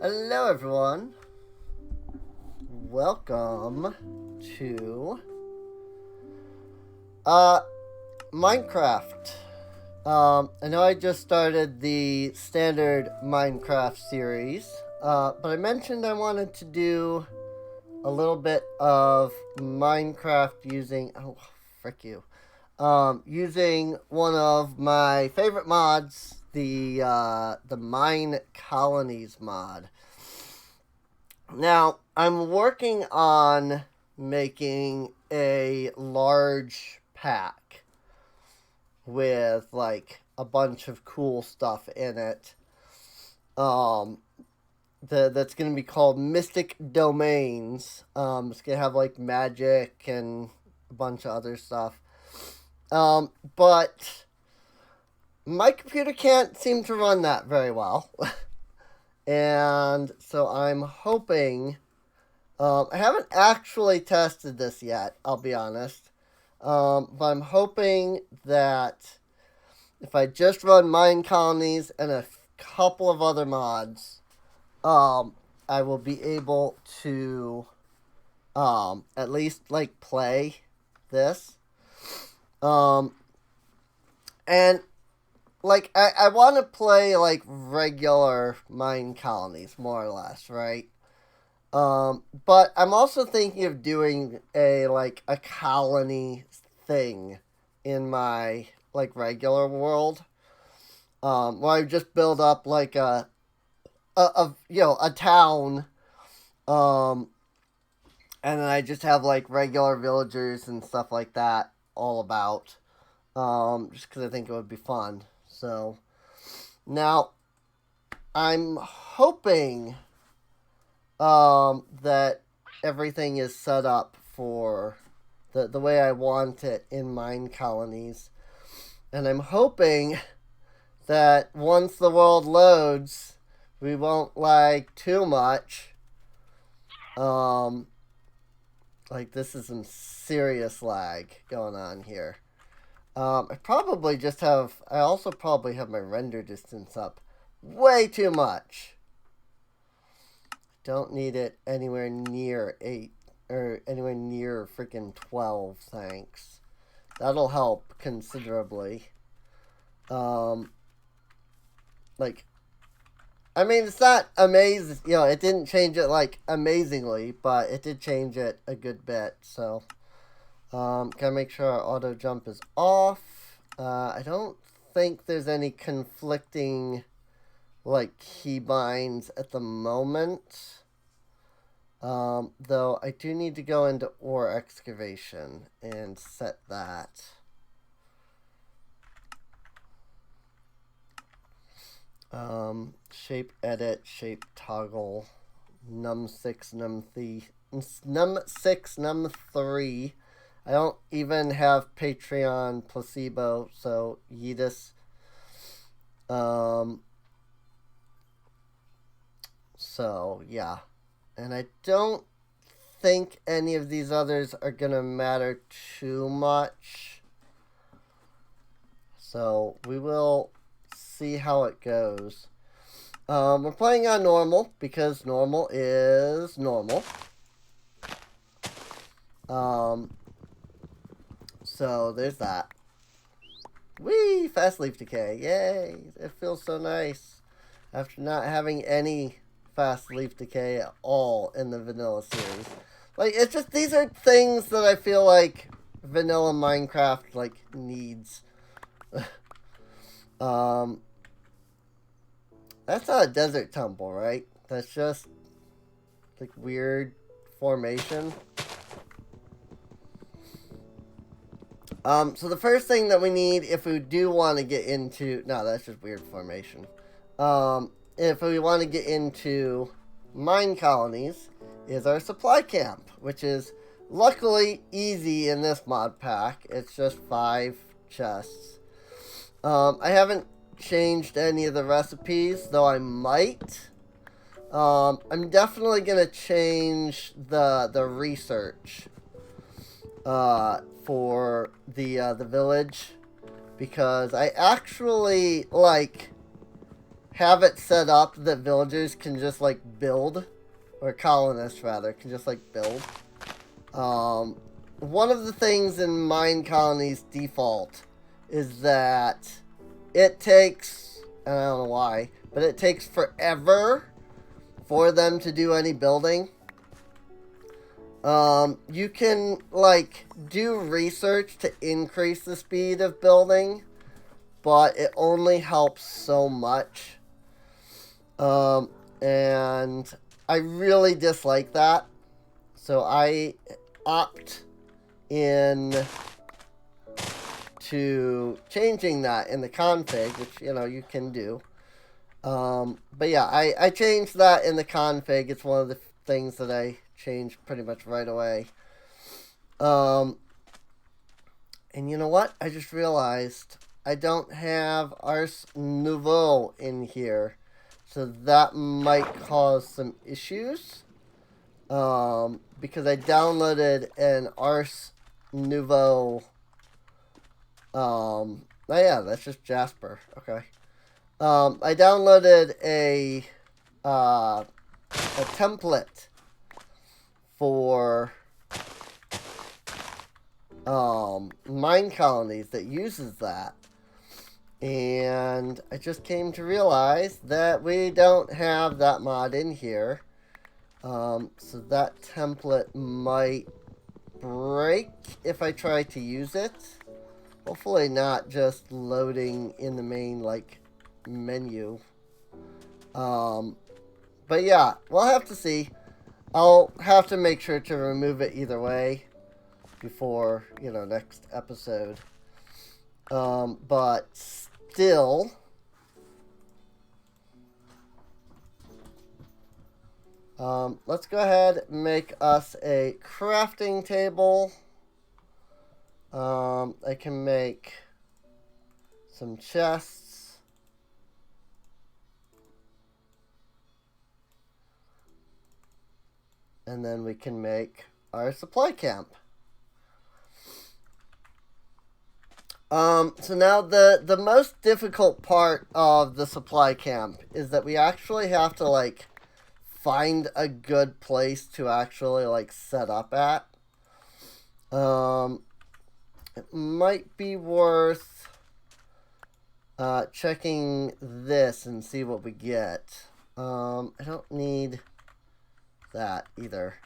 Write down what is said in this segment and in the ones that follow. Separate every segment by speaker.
Speaker 1: Hello everyone. Welcome to Minecraft. I know I just started the standard Minecraft series, but I mentioned I wanted to do a little bit of Minecraft using frick you. Using one of my favorite mods, the Minecolonies mod. Now, I'm working on making a large pack with like a bunch of cool stuff in it. That's gonna be called Mystic Domains. It's gonna have like magic and a bunch of other stuff. But my computer can't seem to run that very well. And so I'm hoping. I haven't actually tested this yet, I'll be honest. But I'm hoping that if I just run Minecolonies and a couple of other mods, I will be able to at least like play this. And like I want to play like regular Minecolonies more or less, right? But I'm also thinking of doing a colony thing in my like regular world. Where I just build up like a town. And then I just have like regular villagers and stuff like that all about. Just because I think it would be fun. So now I'm hoping that everything is set up for the way I want it in Minecolonies. And I'm hoping that once the world loads, we won't lag too much. Like this is some serious lag going on here. I also probably have my render distance up way too much. Don't need it anywhere near 8 or anywhere near freaking 12, thanks. That'll help considerably. It's not amazing, it didn't change it like amazingly, but it did change it a good bit, so gotta make sure our auto jump is off. I don't think there's any conflicting like keybinds at the moment. Though I do need to go into ore excavation and set that. Shape edit, shape toggle, num6, num6, num3. I don't even have Patreon placebo, so Yeetus. So, yeah. And I don't think any of these others are going to matter too much. So, we will see how it goes. We're playing on normal because normal is normal. So, there's that. Whee! Fast leaf decay. Yay! It feels so nice. After not having any fast leaf decay at all in the vanilla series. Like, it's just, these are things that I feel like vanilla Minecraft, like, needs. That's not a desert temple, right? That's just, like, weird formation. So the first thing that we need if we do want to get into... No, that's just weird formation. If we want to get into Minecolonies, is our supply camp, which is luckily easy in this mod pack. It's just 5 chests. I haven't changed any of the recipes, though I might. I'm definitely going to change the research for the village, because I actually like have it set up that villagers can just like build, or colonists rather, can just like build. One of the things in Minecolonies default is that it takes, and I don't know why, but it takes forever for them to do any building. You can, like, do research to increase the speed of building, but it only helps so much. And I really dislike that. So I opt in to changing that in the config, which, you know, you can do. But yeah, I changed that in the config. It's one of the things that I changed pretty much right away. And you know what? I just realized I don't have Ars Nouveau in here. So that might cause some issues. Because I downloaded an Ars Nouveau. Oh yeah, that's just Jasper. Okay. I downloaded a template for Minecolonies that uses that. And I just came to realize that we don't have that mod in here. So that template might break if I try to use it. Hopefully not just loading in the main, like, menu. But yeah, we'll have to see. I'll have to make sure to remove it either way before, you know, next episode. But still, let's go ahead and make us a crafting table. I can make some chests. And then we can make our supply camp. So now the most difficult part of the supply camp is that we actually have to, like, find a good place to actually, like, set up at. It might be worth checking this and see what we get. I don't need that either.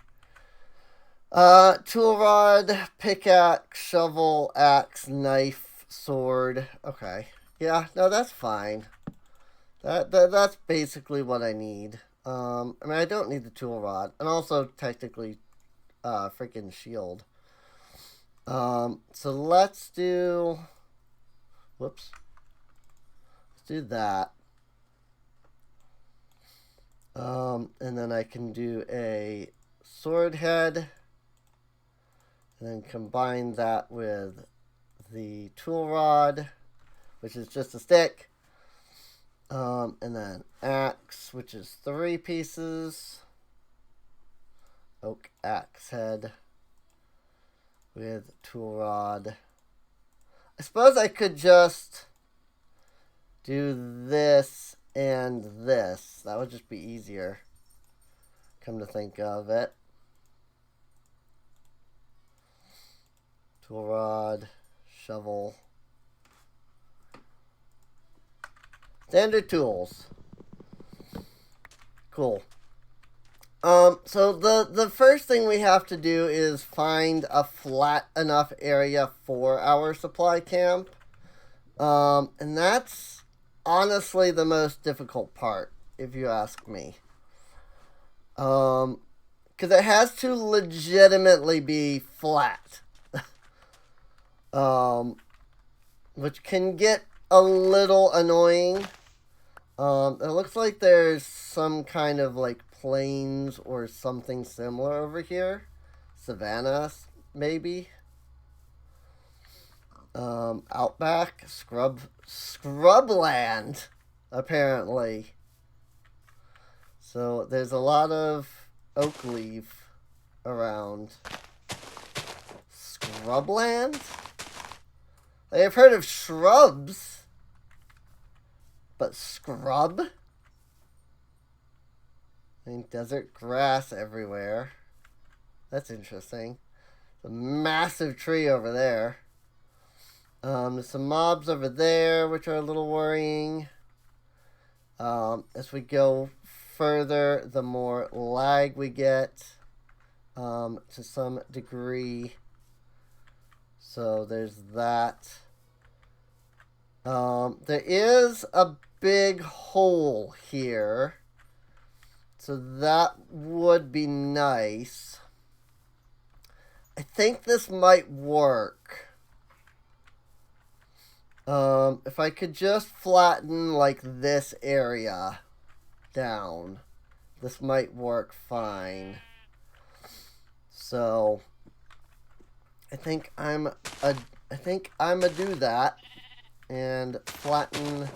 Speaker 1: Tool rod, pickaxe, shovel, axe, knife, sword. Okay. Yeah, no, that's fine. That's basically what I need. I mean, I don't need the tool rod. And also, technically, freaking shield. So let's do... Whoops. Let's do that. And then I can do a sword head. And then combine that with the tool rod, which is just a stick. And then axe, which is 3 pieces. Oak axe head with tool rod. I suppose I could just do this and this. That would just be easier, come to think of it. Tool rod, shovel. Standard tools. Cool. So the first thing we have to do is find a flat enough area for our supply camp. And that's honestly the most difficult part, if you ask me. Because it has to legitimately be flat. Which can get a little annoying. It looks like there's some kind of, like, plains or something similar over here. Savannah, maybe. Outback, scrubland, apparently. So there's a lot of oak leaf around. Scrubland? I've heard of shrubs, but scrub? I mean, desert grass everywhere. That's interesting. A massive tree over there. There's some mobs over there, which are a little worrying. As we go further, the more lag we get, to some degree. So there's that. There is a big hole here. So that would be nice. I think this might work. If I could just flatten like this area down, this might work fine. So I think I'm a do that and flatten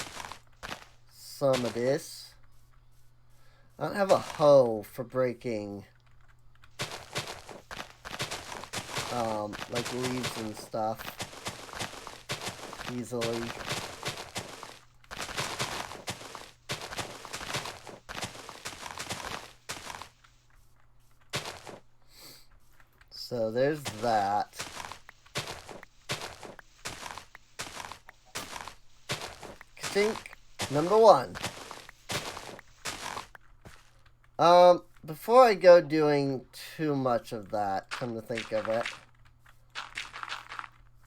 Speaker 1: some of this. I don't have a hoe for breaking like leaves and stuff easily. So there's that. Sink number 1. Before I go doing too much of that, come to think of it,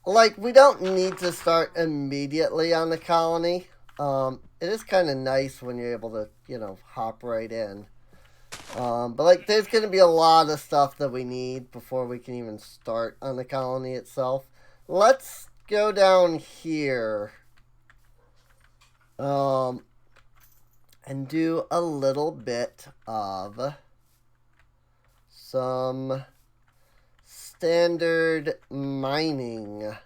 Speaker 1: like, we don't need to start immediately on the colony. It is kind of nice when you're able to, you know, hop right in. But, like, there's going to be a lot of stuff that we need before we can even start on the colony itself. Let's go down here. And do a little bit of some standard mining.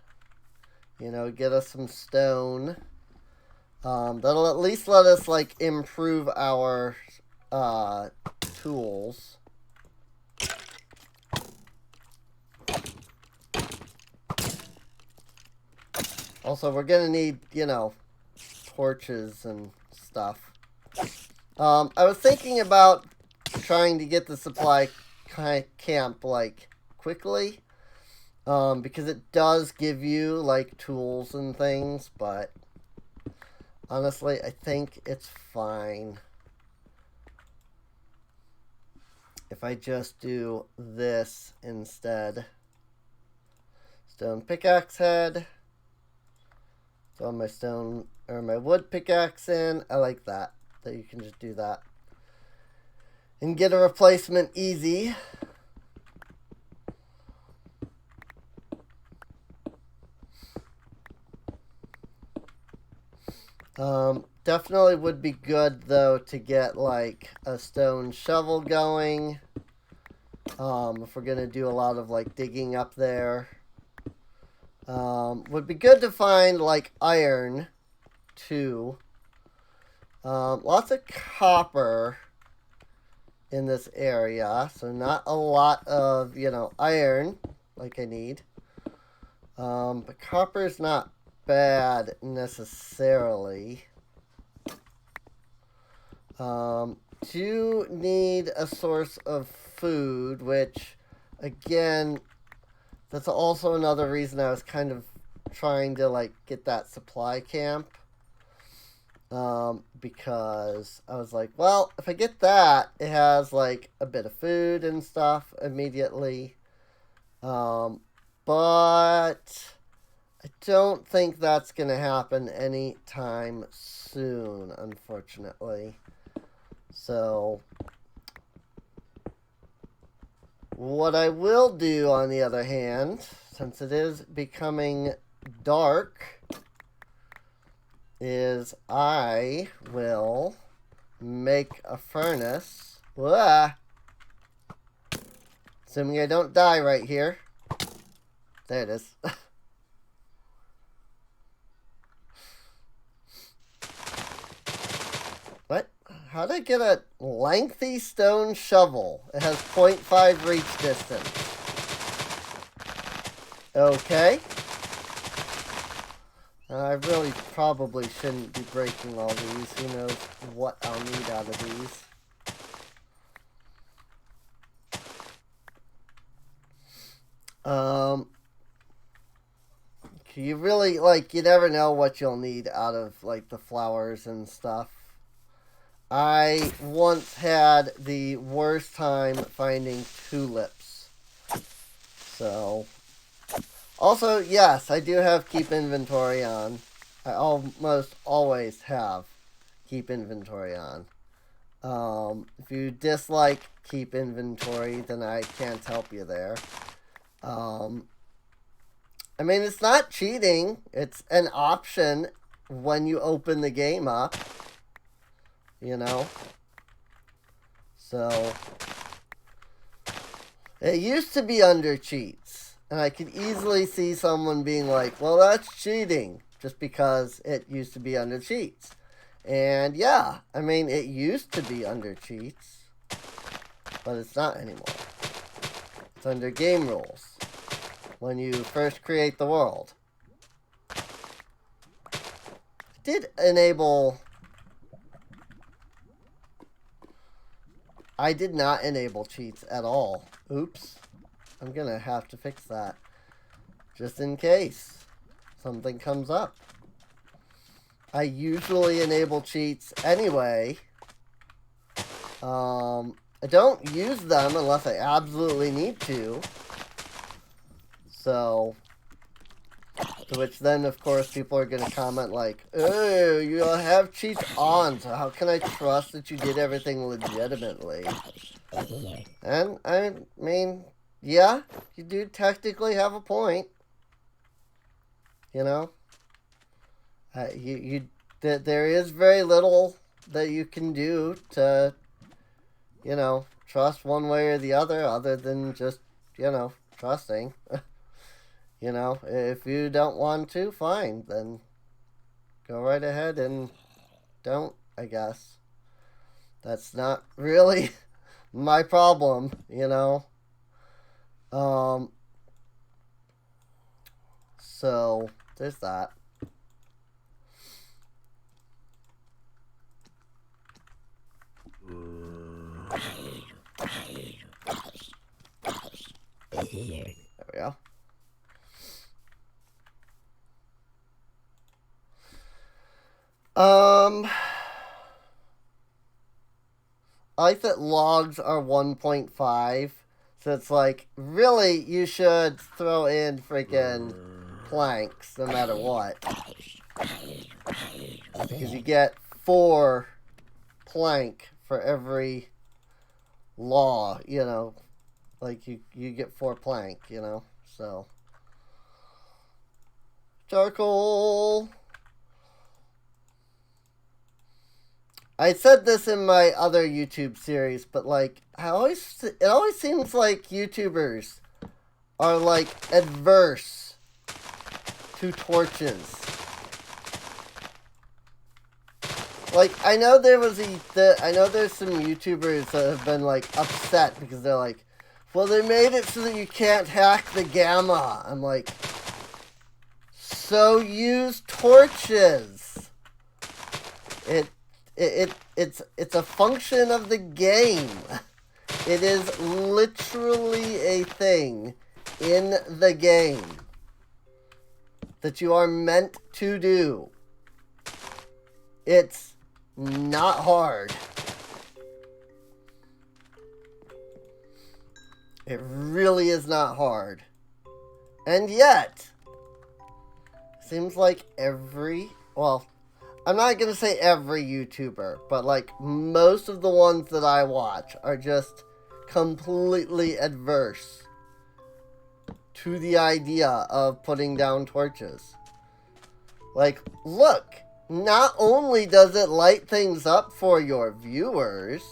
Speaker 1: You know, get us some stone. That'll at least let us, like, improve our tools. Also, we're gonna need, you know, torches and stuff. I was thinking about trying to get the supply camp, like, quickly. Because it does give you, like, tools and things, but honestly, I think it's fine if I just do this instead. Stone pickaxe head. Throw my stone or my wood pickaxe in. I like that you can just do that and get a replacement easy. Definitely would be good though to get like a stone shovel going. If we're gonna do a lot of like digging up there. Would be good to find like iron too. Lots of copper in this area, so not a lot of, you know, iron like I need. But copper is not bad necessarily. Do need a source of food, which again, that's also another reason I was kind of trying to like get that supply camp. Because I was like, well, if I get that, it has like a bit of food and stuff immediately. But I don't think that's going to happen anytime soon, unfortunately. So what I will do, on the other hand, since it is becoming dark, is I will make a furnace. Assuming I don't die right here. There it is. What? How did I get a lengthy stone shovel? It has 0.5 reach distance. Okay. I really probably shouldn't be breaking all these. Who knows what I'll need out of these. Um, you really, like, you never know what you'll need out of, like, the flowers and stuff. I once had the worst time finding tulips. So, also, yes, I do have keep inventory on. I almost always have keep inventory on. If you dislike keep inventory, then I can't help you there. I mean, it's not cheating. It's an option when you open the game up. You know? So, it used to be under cheats. And I could easily see someone being like, well, that's cheating. Just because it used to be under cheats. And yeah, I mean, it used to be under cheats. But it's not anymore. It's under game rules. When you first create the world. I did enable... I did not enable cheats at all. Oops. I'm gonna have to fix that. Just in case something comes up. I usually enable cheats anyway. I don't use them unless I absolutely need to. So, to which then, of course, people are going to comment like, oh, you have cheats on, so how can I trust that you did everything legitimately? And, I mean, yeah, you do technically have a point. You know? There is very little that you can do to, you know, trust one way or the other than just, you know, trusting. You know, if you don't want to, fine, then go right ahead and don't, I guess. That's not really my problem, you know. So, there's that. There we go. I like that logs are 1.5. So it's like, really, you should throw in freaking planks no matter what. Because you get 4 plank for every law, you know. Like, you get 4 plank, you know. So. Charcoal. I said this in my other YouTube series, but like, it always seems like YouTubers are like adverse to torches. Like, I know there's some YouTubers that have been like upset because they're like, well, they made it so that you can't hack the gamma. I'm like, so use torches. It's a function of the game. It is literally a thing in the game that you are meant to do. It's not hard. It really is not hard. And yet, seems like I'm not going to say every YouTuber, but like most of the ones that I watch are just completely adverse to the idea of putting down torches. Like, look, not only does it light things up for your viewers,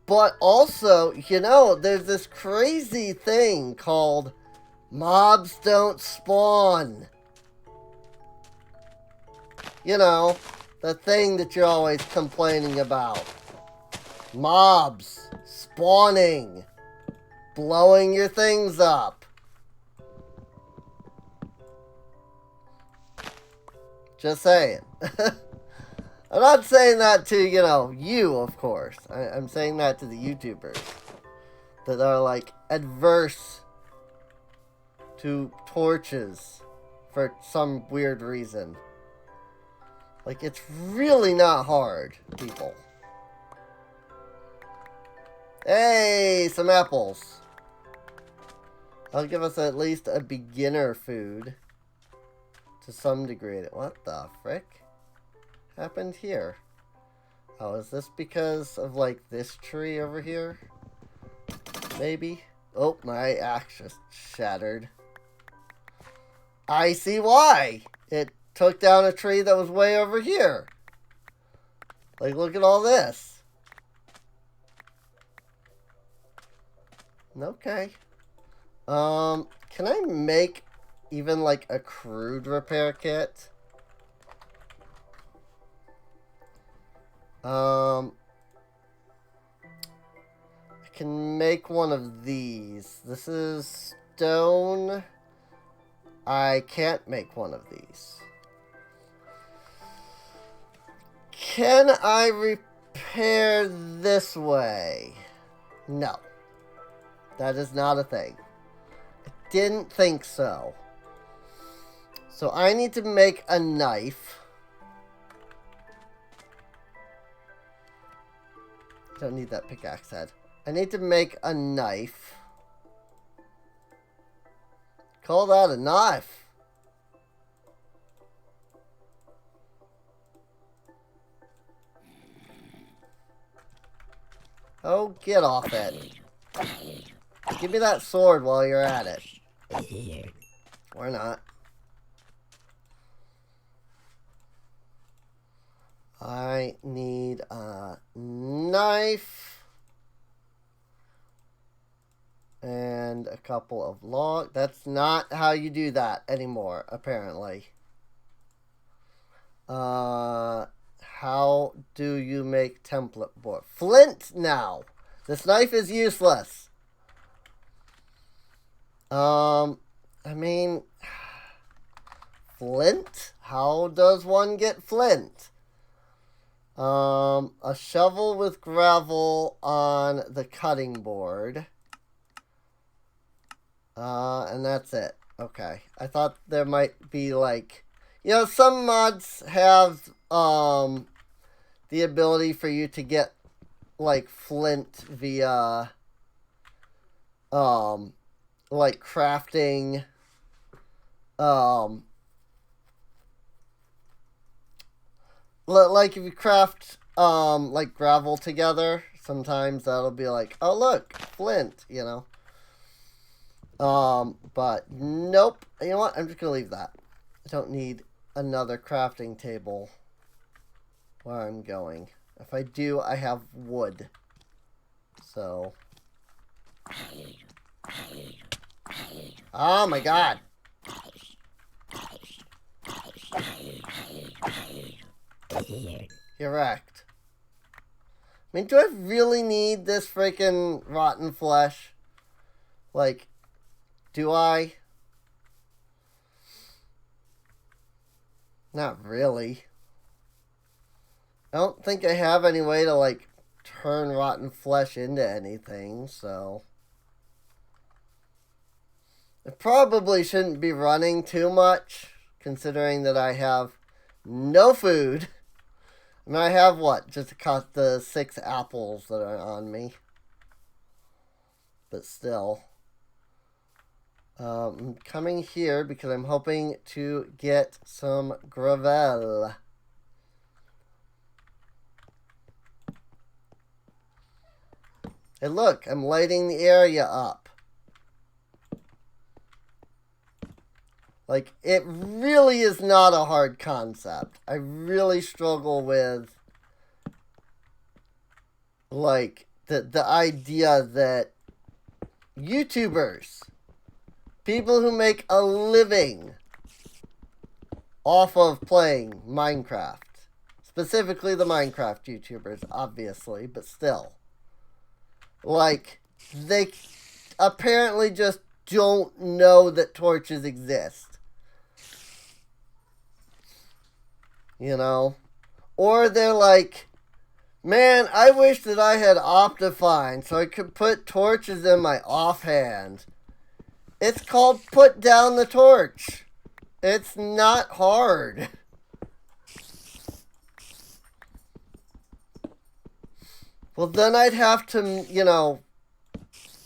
Speaker 1: but also, you know, there's this crazy thing called mobs don't spawn. You know, the thing that you're always complaining about. Mobs spawning, blowing your things up. Just saying. I'm not saying that to, you know, you, of course. I'm saying that to the YouTubers that are, like, adverse to torches for some weird reason. Like, it's really not hard, people. Hey, some apples. That'll give us at least a beginner food to some degree. What the frick happened here? Oh, is this because of, like, this tree over here? Maybe? Oh, my axe just shattered. I see why! It took down a tree that was way over here. Like, look at all this. Okay. Can I make even, like, a crude repair kit? I can make one of these. This is stone. I can't make one of these. Can I repair this way? No. That is not a thing. I didn't think so. So I need to make a knife. Don't need that pickaxe head. I need to make a knife. Call that a knife. Oh, get off it. Give me that sword while you're at it. Or not. I need a knife. And a couple of logs. That's not how you do that anymore, apparently. How do you make template board? Flint now! This knife is useless. I mean... Flint? How does one get flint? A shovel with gravel on the cutting board. And that's it. Okay. I thought there might be, like... You know, some mods have, the ability for you to get, like, flint via, like, crafting, like, if you craft, like, gravel together, sometimes that'll be like, oh, look, flint, you know. But nope. You know what? I'm just gonna leave that. I don't need another crafting table where I'm going. If I do, I have wood. So. Oh my god. You're wrecked. I mean, do I really need this freaking rotten flesh? Like, do I? Not really. I don't think I have any way to, like, turn rotten flesh into anything, so. I probably shouldn't be running too much, considering that I have no food. I mean, I have what? Just cut the 6 apples that are on me. But still. I'm coming here because I'm hoping to get some gravel. Hey, look, I'm lighting the area up. Like, it really is not a hard concept. I really struggle with, like, the idea that YouTubers, people who make a living off of playing Minecraft, specifically the Minecraft YouTubers, obviously, but still, like, they apparently just don't know that torches exist. You know? Or they're like, man, I wish that I had Optifine so I could put torches in my offhand It's called put down the torch. It's not hard. Well, then I'd have to, you know,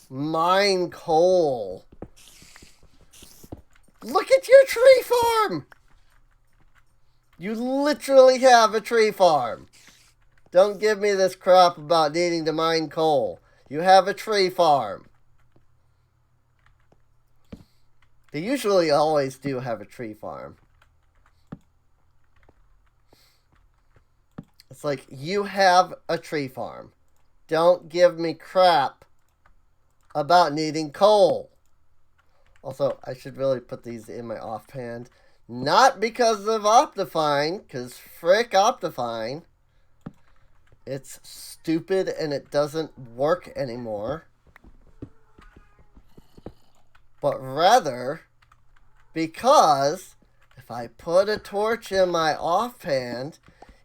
Speaker 1: mine coal. Look at your tree farm. You literally have a tree farm. Don't give me this crap about needing to mine coal. You have a tree farm. They usually always do have a tree farm. It's like, you have a tree farm. Don't give me crap about needing coal. Also, I should really put these in my offhand. Not because of Optifine, because frick Optifine. It's stupid and it doesn't work anymore. But rather, because if I put a torch in my offhand,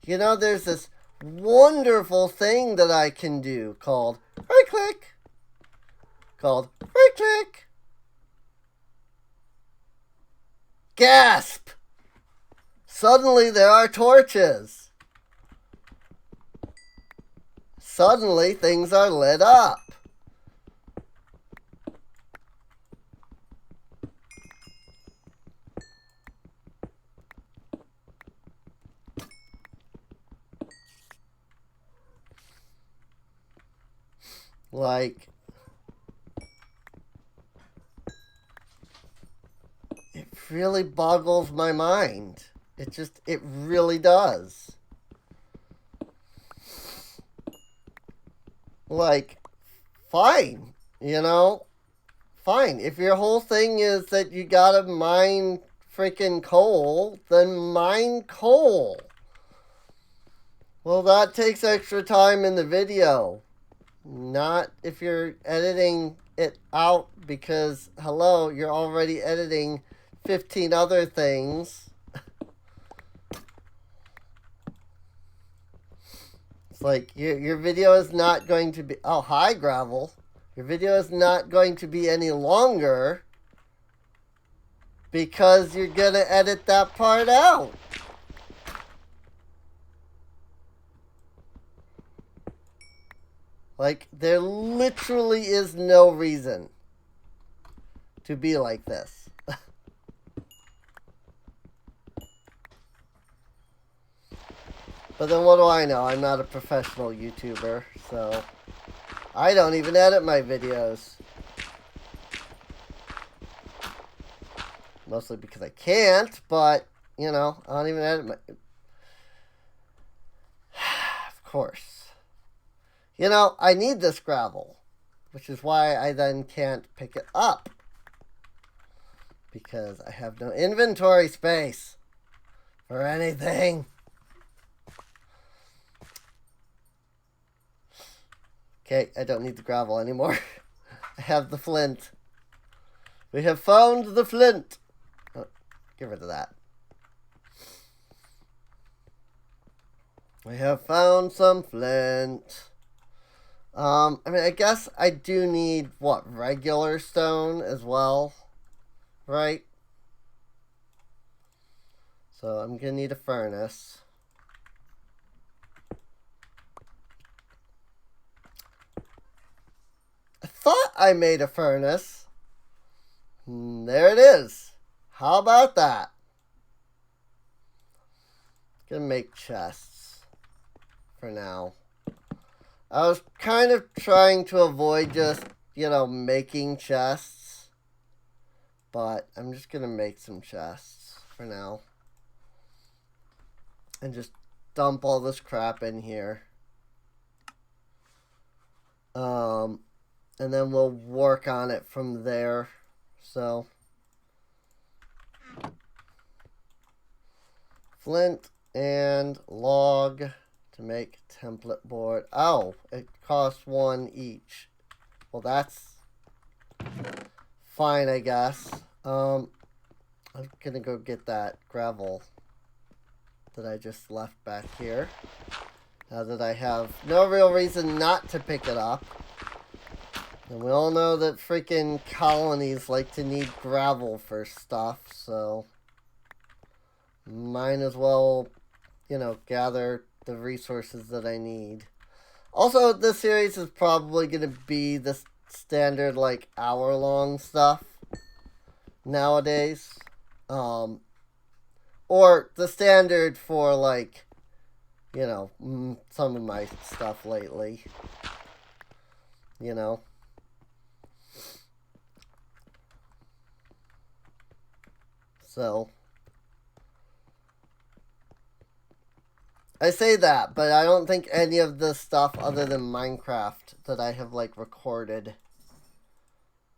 Speaker 1: you know, there's this wonderful thing that I can do called right click. Gasp! Suddenly there are torches. Suddenly things are lit up. Like, it really boggles my mind. It really does. Like, fine, you know? Fine. If your whole thing is that you gotta mine freaking coal, then mine coal. Well, that takes extra time in the video. Not if you're editing it out because, hello, you're already editing 15 other things. It's like, your video is not going to be... Oh, hi, Gravel. Your video is not going to be any longer because you're going to edit that part out. Like, there literally is no reason to be like this. But then what do I know? I'm not a professional YouTuber, so I don't even edit my videos. Mostly because I can't, but, you know, I don't even edit my... Of course. You know, I need this gravel, which is why I then can't pick it up. Because I have no inventory space for anything. Okay, I don't need the gravel anymore. I have the flint. We have found the flint. Oh, get rid of that. We have found some flint. I mean, I guess I do need, what, regular stone as well, right? So I'm gonna need a furnace. I thought I made a furnace. There it is. How about that? Gonna make chests for now. I was kind of trying to avoid just, you know, making chests. But I'm just going to make some chests for now. And just dump all this crap in here. And then we'll work on it from there. So, flint and log to make template board. Oh, it costs 1 each. Well, that's fine, I guess. I'm gonna go get that gravel that I just left back here. Now that I have no real reason not to pick it up. And we all know that freaking colonies like to need gravel for stuff, so might as well, you know, gather the resources that I need. Also, this series is probably going to be the standard, like, hour-long stuff nowadays. Or the standard for, like, you know, some of my stuff lately. You know. So, I say that, but I don't think any of the stuff other than Minecraft that I have, like, recorded,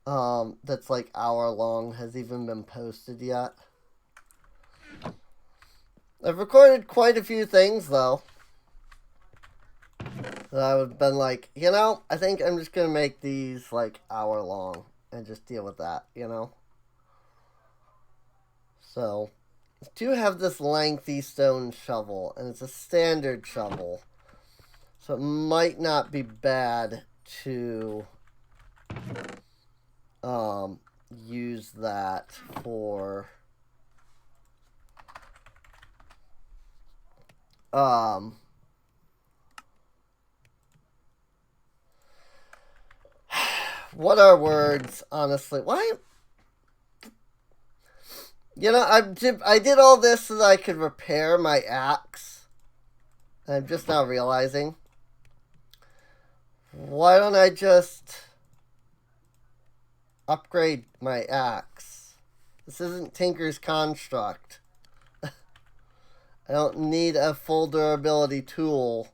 Speaker 1: that's, like, hour-long has even been posted yet. I've recorded quite a few things, though, that I've been like, you know, I think I'm just gonna make these, like, hour-long and just deal with that, you know? So, I do have this lengthy stone shovel, and it's a standard shovel. So it might not be bad to use that for what are words, honestly? Why? You know, I did all this so that I could repair my axe. I'm just now realizing. Why don't I just upgrade my axe? This isn't Tinker's Construct. I don't need a full durability tool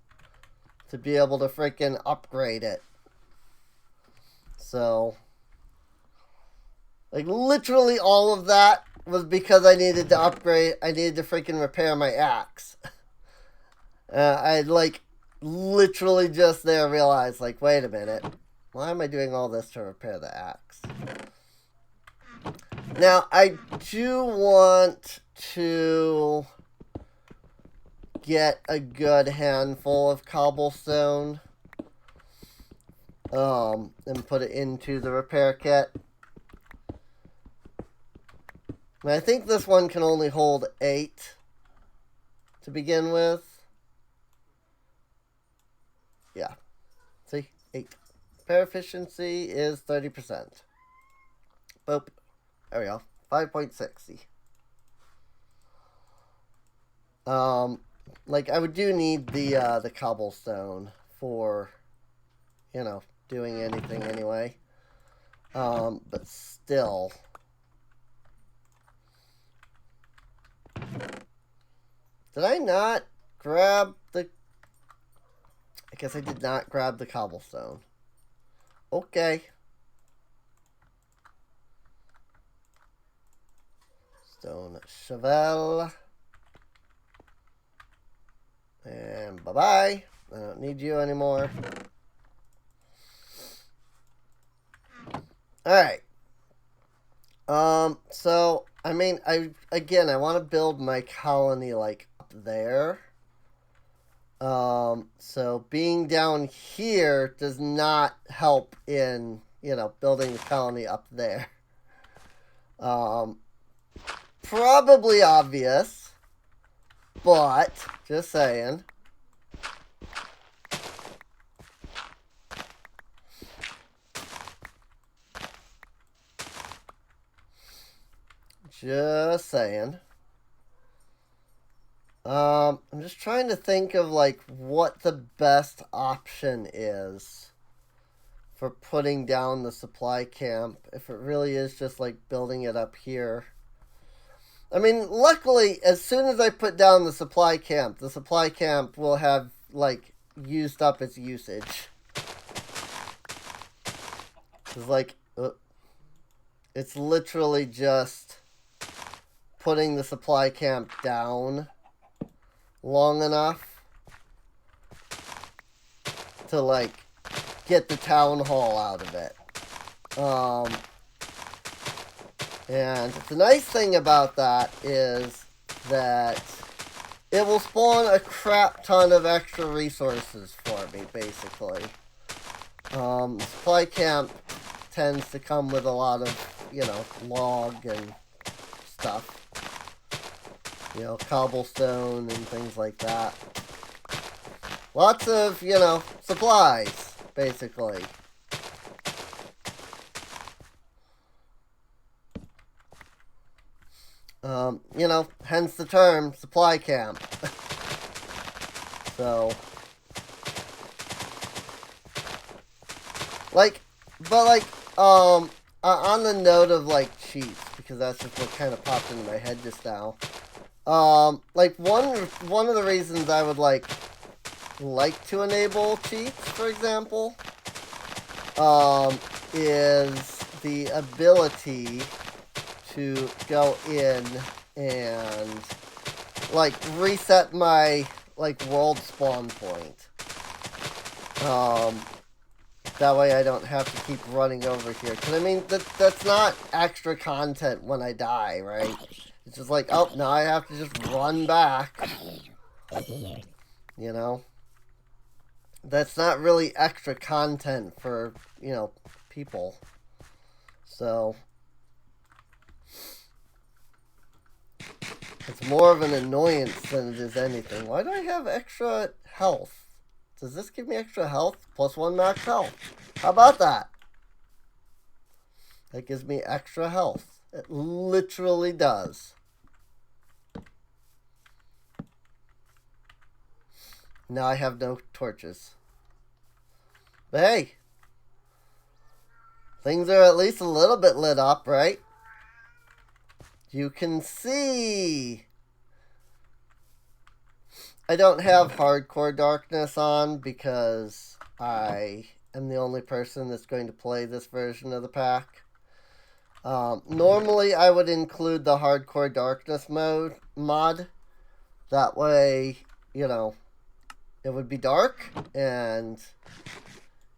Speaker 1: to be able to freaking upgrade it. So, like, literally all of that was because I needed to upgrade. I needed to freaking repair my axe. I, like, literally just there realized, like, wait a minute. Why am I doing all this to repair the axe? Now, I do want to get a good handful of cobblestone. And put it into the repair kit. And I think this one can only hold 8 to begin with. Yeah. See? 8. Repair efficiency is 30%. Boop. There we go. 5.60. Like, I would do need the cobblestone for, you know, doing anything anyway. But still. Did I not grab the... I guess I did not grab the cobblestone. Okay. Stone shovel. And bye-bye. I don't need you anymore. Alright. So, I mean, I want to build my colony, like, up there. So being down here does not help in, you know, building the colony up there. Probably obvious, but just saying. Just saying. I'm just trying to think of, like, what the best option is for putting down the supply camp, if it really is just, like, building it up here. I mean, luckily, as soon as I put down the supply camp will have, like, used up its usage. It's like, it's literally just putting the supply camp down long enough to, like, get the town hall out of it. And the nice thing about that is that it will spawn a crap ton of extra resources for me, basically. Supply camp tends to come with a lot of, you know, log and stuff. You know, cobblestone and things like that. Lots of, you know, supplies, basically. You know, hence the term supply camp. So, like, but like, on the note of like cheats, because that's just what kind of popped into my head just now. Like one of the reasons I would like to enable cheats, for example, is the ability to go in and like reset my like world spawn point. That way I don't have to keep running over here. Because, I mean, that's not extra content when I die, right? It's just like, oh, now I have to just run back. You know? That's not really extra content for, you know, people. So, it's more of an annoyance than it is anything. Why do I have extra health? Does this give me extra health? +1 max health. How about that? That gives me extra health. It literally does. Now I have no torches. But hey, things are at least a little bit lit up, right? You can see. I don't have hardcore darkness on because I am the only person that's going to play this version of the pack. Normally I would include the hardcore darkness mod. That way, you know, it would be dark, and,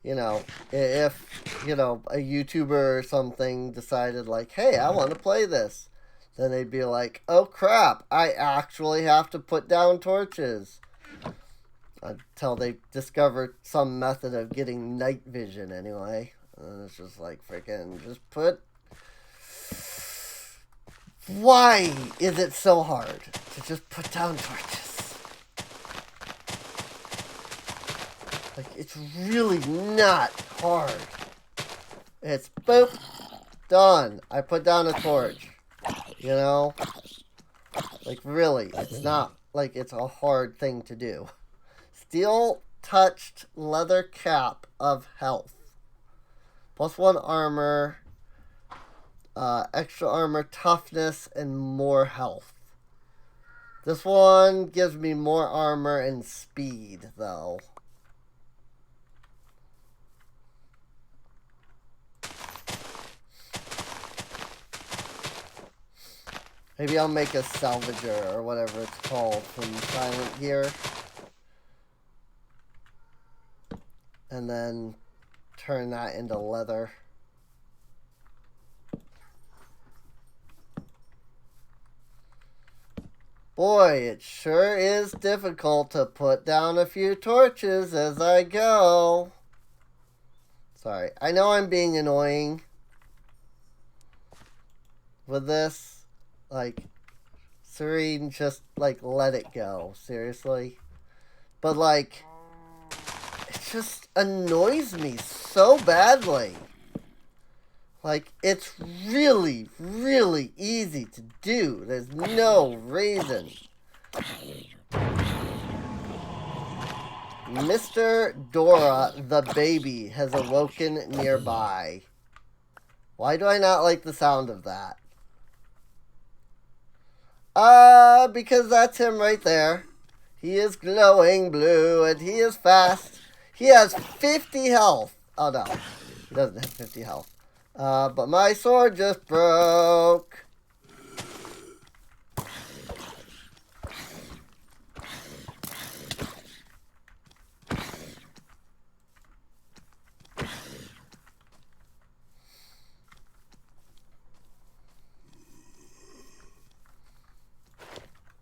Speaker 1: you know, if, you know, a YouTuber or something decided like, hey, I want to play this, then they'd be like, oh crap, I actually have to put down torches. Until they discover some method of getting night vision anyway. And it's just like, freaking, just put... Why is it so hard to just put down torches? Like, it's really not hard. It's boop, done. I put down a torch. You know? Like, really, it's not like it's a hard thing to do. Steel touched leather cap of health. +1 armor. Extra armor, toughness, and more health. This one gives me more armor and speed, though. Maybe I'll make a salvager or whatever it's called from Silent Gear. And then turn that into leather. Boy, it sure is difficult to put down a few torches as I go. Sorry, I know I'm being annoying with this. Like, Serene, just, like, let it go. Seriously. But, like, it just annoys me so badly. Like, it's really, really easy to do. There's no reason. Mr. Dora the baby has awoken nearby. Why do I not like the sound of that? Because that's him right there. He is glowing blue and he is fast. He has 50 health. Oh no, he doesn't have 50 health. But my sword just broke.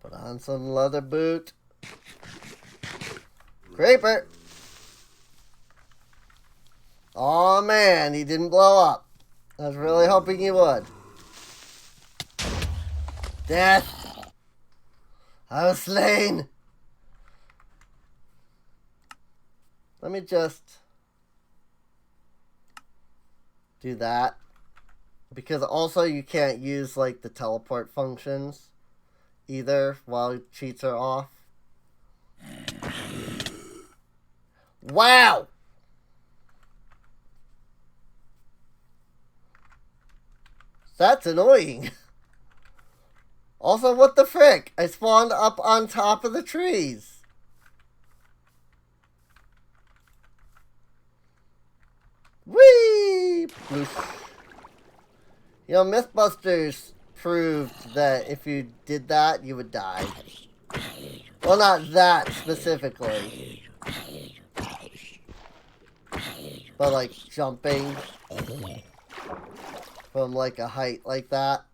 Speaker 1: Put on some leather boot. Creeper. Oh man, he didn't blow up. I was really hoping he would. Death! I was slain! Let me just do that. Because also you can't use like the teleport functions either while cheats are off. Wow! That's annoying. Also, what the frick? I spawned up on top of the trees. Whee! Bloosh. You know, Mythbusters proved that if you did that, you would die. Well, not that specifically. But like jumping from like a height like that.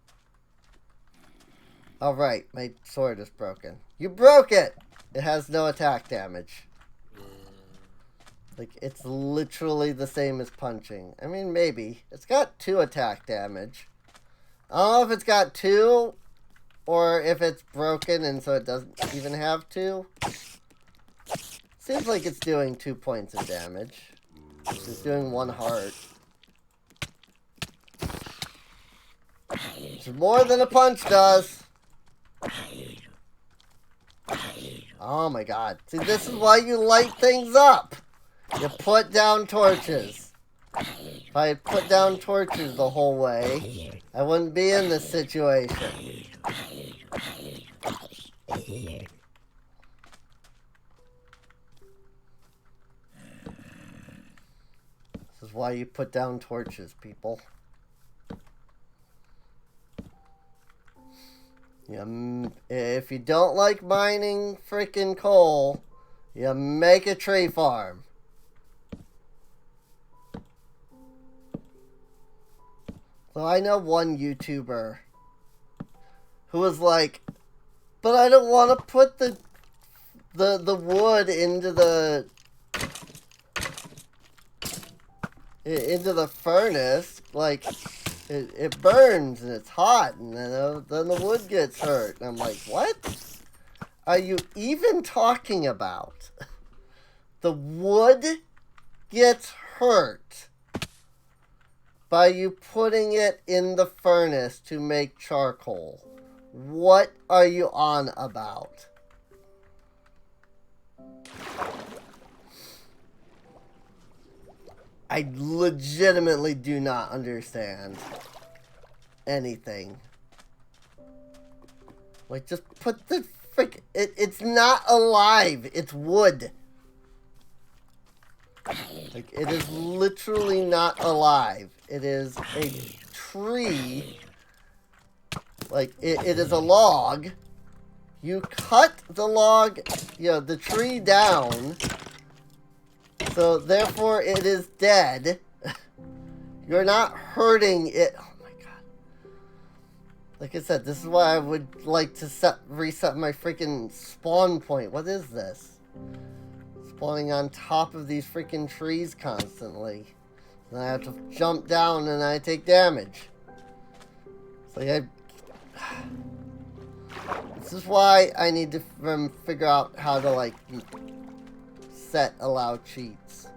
Speaker 1: Alright, my sword is broken. You broke it! It has no attack damage. Like, it's literally the same as punching. I mean, maybe. It's got 2 attack damage. I don't know if it's got 2, or if it's broken and so it doesn't even have 2. Seems like it's doing 2 points of damage. It's doing 1 heart. Which is more than a punch does. Oh my god. See, this is why you light things up. You put down torches. If I had put down torches the whole way, I wouldn't be in this situation. This is why you put down torches, people. If you don't like mining freaking coal, you make a tree farm. So I know one YouTuber who was like, but I don't want to put the wood into the furnace. Like, it burns and it's hot, and then the wood gets hurt. And I'm like, what are you even talking about? The wood gets hurt by you putting it in the furnace to make charcoal. What are you on about? I legitimately do not understand anything. Like, just put the frick... It's not alive. It's wood. Like, it is literally not alive. It is a tree. Like, it is a log. You cut the log, the tree down. So, therefore, it is dead. You're not hurting it. Oh, my God. Like I said, this is why I would like to reset my freaking spawn point. What is this? Spawning on top of these freaking trees constantly. Then I have to jump down and I take damage. It's like This is why I need to figure out how to, like, set allow cheats.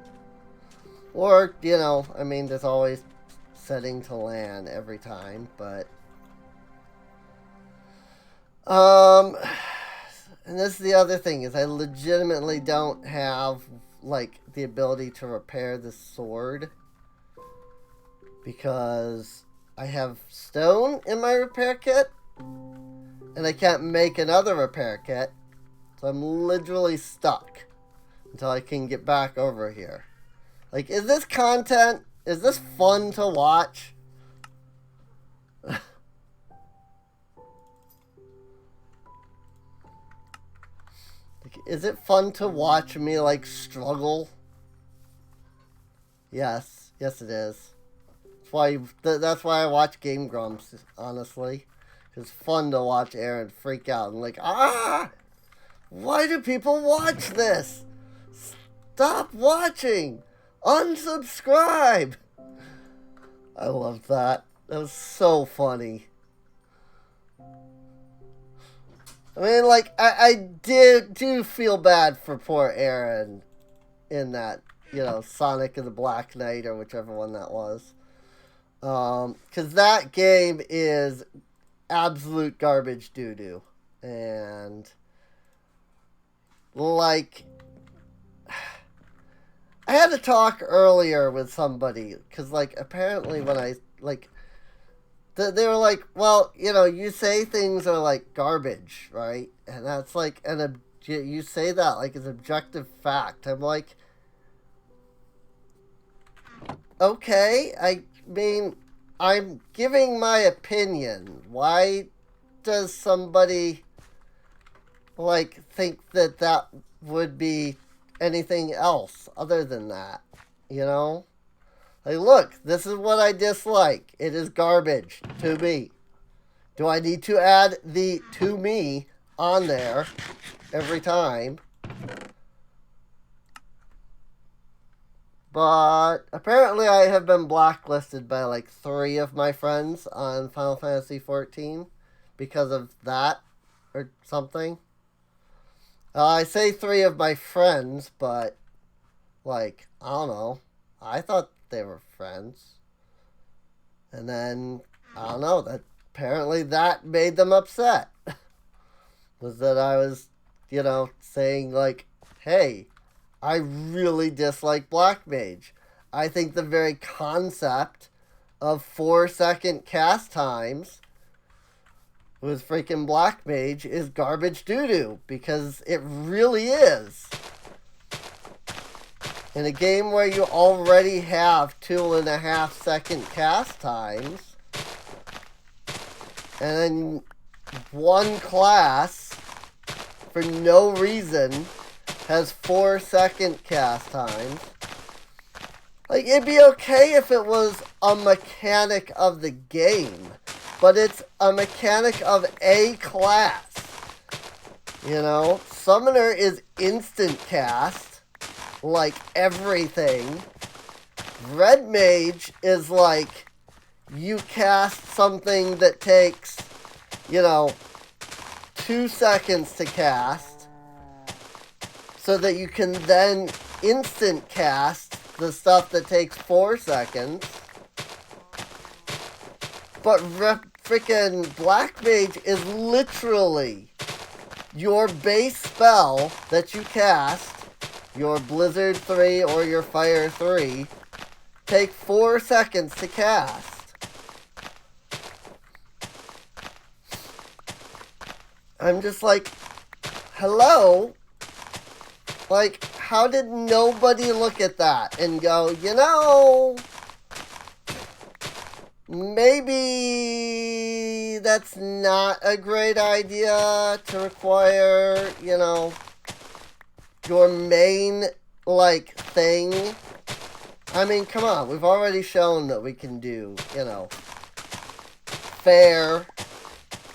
Speaker 1: Or, I mean, there's always setting to LAN every time, but... And this is the other thing, is I legitimately don't have, like, the ability to repair the sword. Because I have stone in my repair kit. And I can't make another repair kit. So I'm literally stuck until I can get back over here. Like, is this content? Is this fun to watch? Is it fun to watch me, like, struggle? Yes. Yes, it is. That's why I watch Game Grumps, honestly. It's fun to watch Aaron freak out and like, why do people watch this? Stop watching! Unsubscribe! I love that. That was so funny. I mean, like, I do feel bad for poor Aaron in that, you know, Sonic and the Black Knight or whichever one that was. Because that game is absolute garbage doo-doo. And, like, I had to talk earlier with somebody, because, like, apparently when I, like, they were like, well, you know, you say things are, like, garbage, right? And that's, like, you say that, like, it's objective fact. I'm like, okay, I mean, I'm giving my opinion. Why does somebody, like, think that that would be anything else other than that? You know? Like, look, this is what I dislike. It is garbage to me. Do I need to add the "to me" on there every time? But apparently I have been blacklisted by like 3 of my friends on Final Fantasy XIV because of that or something. I say 3 of my friends, but like, I don't know. I thought they were friends. And then, I don't know, that apparently that made them upset. Was that I was, you know, saying like, hey, I really dislike Black Mage. I think the very concept of 4-second cast times with freaking Black Mage is garbage doo-doo, because it really is. In a game where you already have 2.5-second cast times, and then one class, for no reason, has 4-second cast times. Like, it'd be okay if it was a mechanic of the game, but it's a mechanic of a class. You know, Summoner is instant cast, like everything. Red Mage is like, you cast something that takes, you know, 2 seconds to cast, so that you can then instant cast the stuff that takes 4 seconds. But frickin' Black Mage is literally your base spell that you cast, your Blizzard 3 or your Fire 3, take 4 seconds to cast. I'm just like, hello? Like, how did nobody look at that and go, you know, maybe that's not a great idea to require, you know, your main, like, thing? I mean, come on, we've already shown that we can do, you know, fair,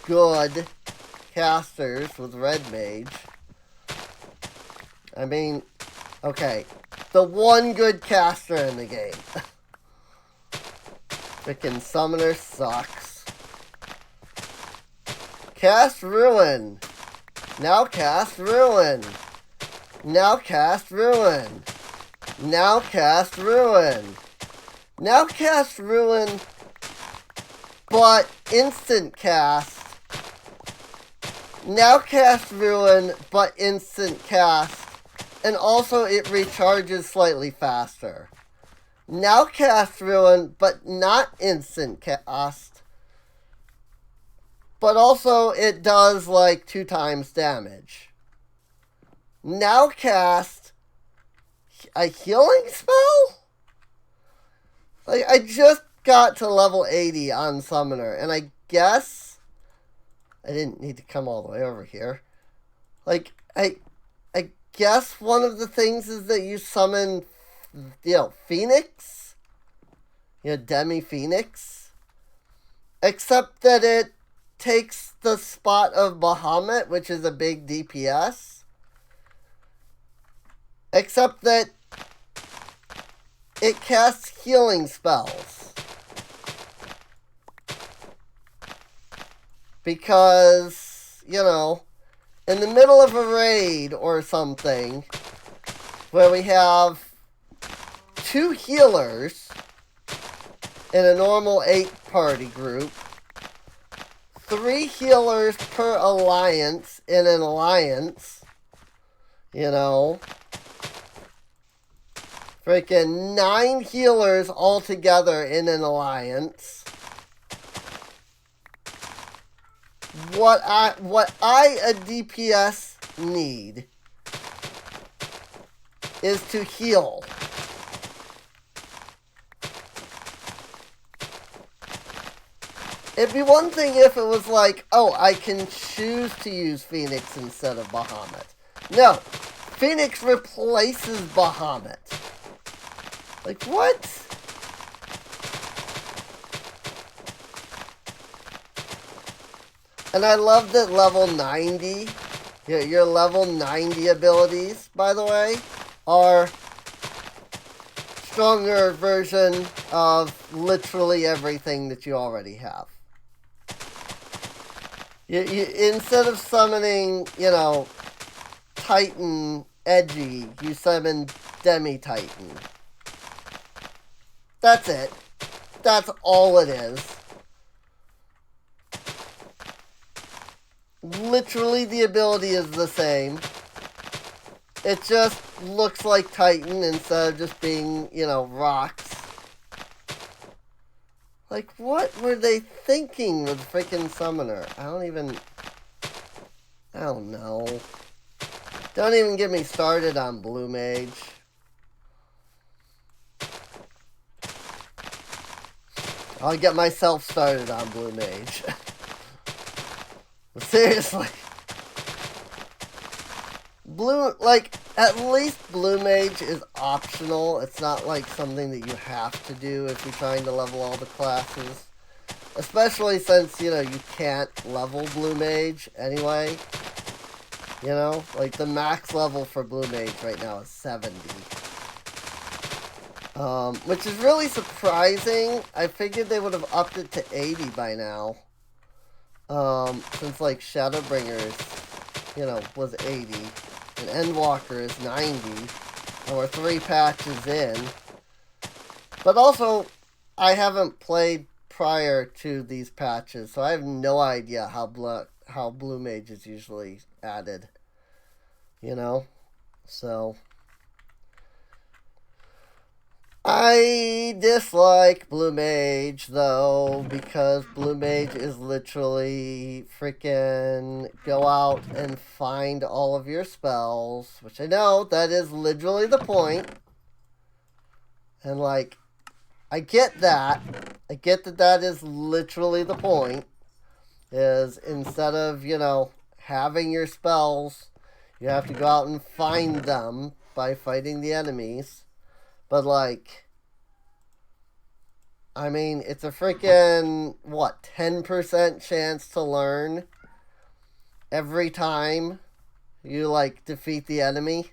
Speaker 1: good casters with Red Mage. I mean, okay, the one good caster in the game. Frickin' Summoner sucks. Cast Ruin. Now cast Ruin. Now cast Ruin. Now cast Ruin. Now cast Ruin, but instant cast. Now cast Ruin, but instant cast. And also it recharges slightly faster. Now cast Ruin, but not instant cast. But also it does like 2 times damage. Now cast a healing spell? Like, I just got to level 80 on Summoner, and I guess I didn't need to come all the way over here. Like, I guess one of the things is that you summon, you know, Phoenix? You know, Demi-Phoenix? Except that it takes the spot of Bahamut, which is a big DPS. Except that it casts healing spells. Because, you know, in the middle of a raid or something, where we have 2 healers in a normal 8-party group, 3 healers per alliance in an alliance, you know, freaking 9 healers altogether in an alliance. What I, a DPS, need is to heal. It'd be one thing if it was like, oh, I can choose to use Phoenix instead of Bahamut. No, Phoenix replaces Bahamut. Like, what? And I love that level 90, your level 90 abilities, by the way, are stronger version of literally everything that you already have. You, instead of summoning, you know, Titan Edgy, you summon Demi-Titan. That's it. That's all it is. Literally, the ability is the same. It just looks like Titan instead of just being, you know, rocks. Like, what were they thinking with freaking Summoner? I don't know. Don't even get me started on Blue Mage. I'll get myself started on Blue Mage. Seriously. At least Blue Mage is optional. It's not like something that you have to do if you're trying to level all the classes. Especially since, you know, you can't level Blue Mage anyway. You know, like the max level for Blue Mage right now is 70. Which is really surprising. I figured they would have upped it to 80 by now. Since like Shadowbringers, you know, was 80. And Endwalker is 90. And we're 3 patches in. But also, I haven't played prior to these patches, so I have no idea how Blue Mage is usually added. You know? So I dislike Blue Mage, though, because Blue Mage is literally freaking go out and find all of your spells, which I know that is literally the point. And, like, I get that. I get that that is literally the point, is instead of, you know, having your spells, you have to go out and find them by fighting the enemies. But, like, I mean, it's a freaking, 10% chance to learn every time you, like, defeat the enemy?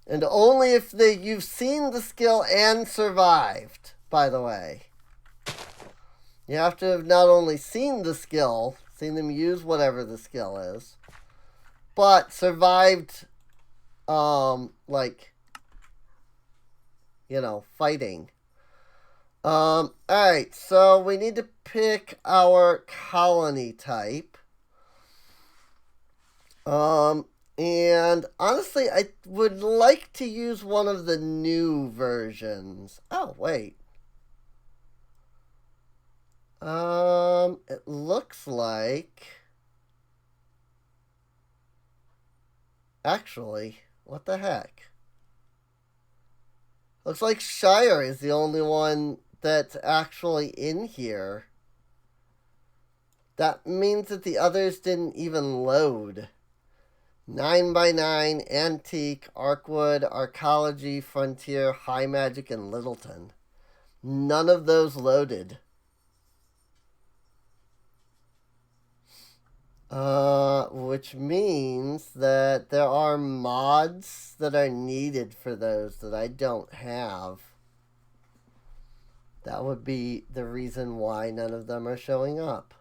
Speaker 1: And only if you've seen the skill and survived, by the way. You have to have not only seen the skill, seen them use whatever the skill is, but survived, like, you know, fighting. Alright, so we need to pick our colony type. And honestly, I would like to use one of the new versions. Oh, wait. It looks like... Actually, what the heck? Looks like Shire is the only one that's actually in here. That means that the others didn't even load. 9x9, Antique, Arkwood, Arcology, Frontier, High Magic, and Littleton. None of those loaded. Which means that there are mods that are needed for those that I don't have. That would be the reason why none of them are showing up.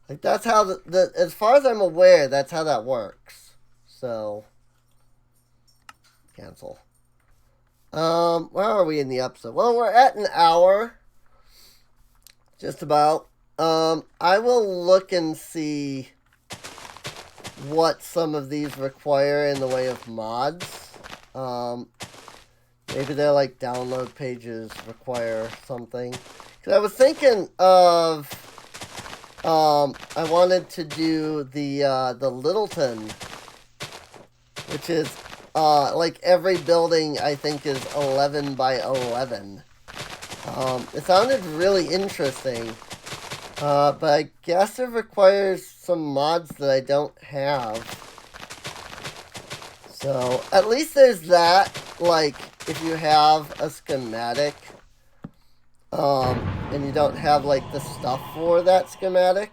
Speaker 1: Like, that's how as far as I'm aware, that's how that works. So, cancel. Where are we in the episode? Well, we're at an hour. Just about. I will look and see what some of these require in the way of mods. Maybe they're like download pages require something. Because I was thinking of, I wanted to do the Littleton, which is, like every building I think is 11 by 11. It sounded really interesting, but I guess it requires some mods that I don't have. So, at least there's that, like, if you have a schematic, and you don't have, like, the stuff for that schematic,